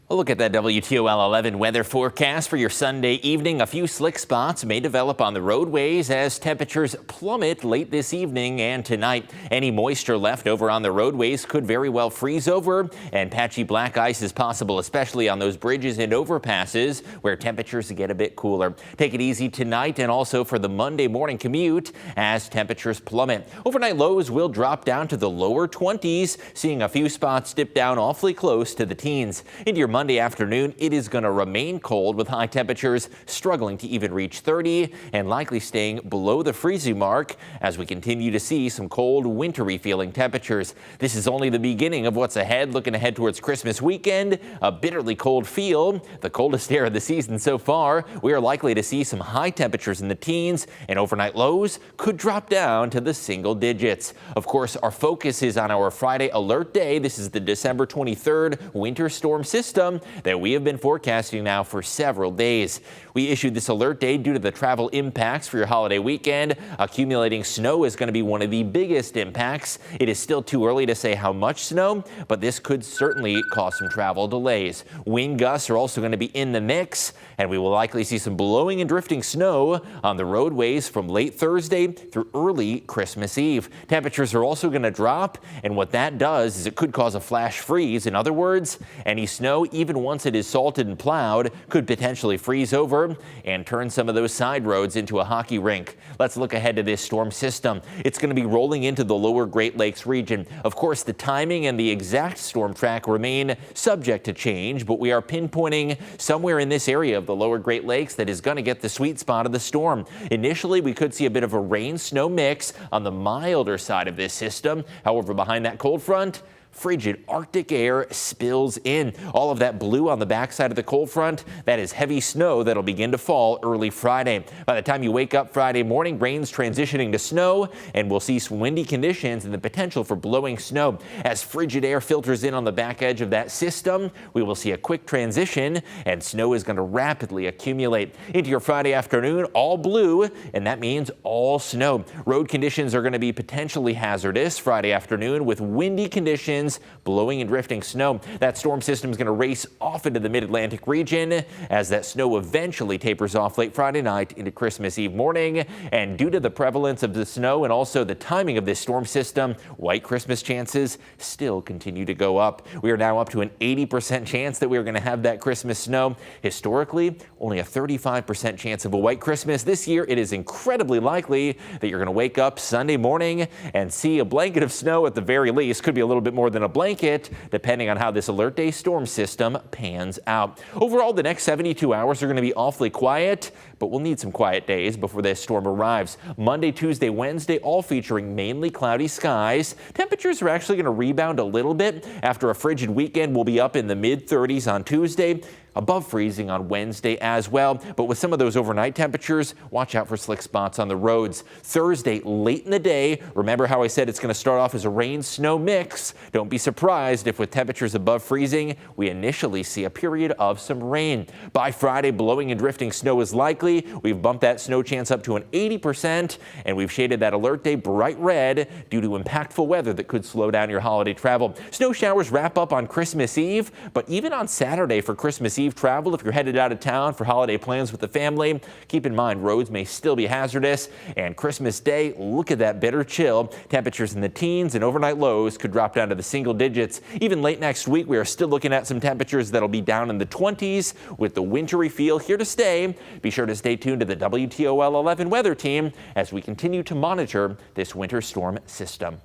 A look at that WTOL 11 weather forecast for your Sunday evening. A few slick spots may develop on the roadways as temperatures plummet late this evening and tonight. Any moisture left over on the roadways could very well freeze over, and patchy black ice is possible, especially on those bridges and overpasses where temperatures get a bit cooler. Take it easy tonight and also for the Monday morning commute as temperatures plummet. Overnight lows will drop down to the lower 20s, seeing a few spots dip down awfully close to the teens. Into your Monday afternoon, it is going to remain cold with high temperatures struggling to even reach 30 and likely staying below the freezing mark as we continue to see some cold, wintry feeling temperatures. This is only the beginning of what's ahead. Looking ahead towards Christmas weekend, a bitterly cold feel, the coldest air of the season so far. We are likely to see some high temperatures in the teens, and overnight lows could drop down to the single digits. Of course, our focus is on our Friday alert day. This is the December 23rd winter storm system that we have been forecasting now for several days. We issued this alert day due to the travel impacts for your holiday weekend. Accumulating snow is going to be one of the biggest impacts. It is still too early to say how much snow, but this could certainly cause some travel delays. Wind gusts are also going to be in the mix, and we will likely see some blowing and drifting snow on the roadways from late Thursday through early Christmas Eve. Temperatures are also going to drop, and what that does is it could cause a flash freeze. In other words, any snow, even once it is salted and plowed, could potentially freeze over and turn some of those side roads into a hockey rink. Let's look ahead to this storm system. It's going to be rolling into the lower Great Lakes region. Of course, the timing and the exact storm track remain subject to change, but we are pinpointing somewhere in this area of the lower Great Lakes that is going to get the sweet spot of the storm. Initially, we could see a bit of a rain-snow mix on the milder side of this system. However, behind that cold front, frigid Arctic air spills in. All of that blue on the backside of the cold front, that is heavy snow that'll begin to fall early Friday. By the time you wake up Friday morning, rain's transitioning to snow, and we'll see some windy conditions and the potential for blowing snow. As frigid air filters in on the back edge of that system, we will see a quick transition, and snow is going to rapidly accumulate. Into your Friday afternoon, all blue, and that means all snow. Road conditions are going to be potentially hazardous Friday afternoon with windy conditions, blowing and drifting snow. That storm system is going to race off into the mid-Atlantic region as that snow eventually tapers off late Friday night into Christmas Eve morning. And due to the prevalence of the snow and also the timing of this storm system, white Christmas chances still continue to go up. We are now up to an 80% chance that we are going to have that Christmas snow. Historically, only a 35% chance of a white Christmas. This year, it is incredibly likely that you're going to wake up Sunday morning and see a blanket of snow at the very least. Could be a little bit more than a blanket, depending on how this alert day storm system pans out. Overall, the next 72 hours are going to be awfully quiet, but we'll need some quiet days before this storm arrives. Monday, Tuesday, Wednesday, all featuring mainly cloudy skies. Temperatures are actually going to rebound a little bit. After a frigid weekend, we'll be up in the mid-30s on Tuesday, above freezing on Wednesday as well. But with some of those overnight temperatures, watch out for slick spots on the roads. Thursday, late in the day, remember how I said it's going to start off as a rain-snow mix. Don't be surprised if with temperatures above freezing, we initially see a period of some rain. By Friday, blowing and drifting snow is likely. We've bumped that snow chance up to an 80%, and we've shaded that alert day bright red due to impactful weather that could slow down your holiday travel. Snow showers wrap up on Christmas Eve, but even on Saturday for Christmas Eve travel, if you're headed out of town for holiday plans with the family, keep in mind roads may still be hazardous. And Christmas Day, look at that bitter chill. Temperatures in the teens and overnight lows could drop down to the single digits. Even late next week, we are still looking at some temperatures that'll be down in the 20s with the wintry feel here to stay. Be sure to stay tuned to the WTOL 11 weather team as we continue to monitor this winter storm system.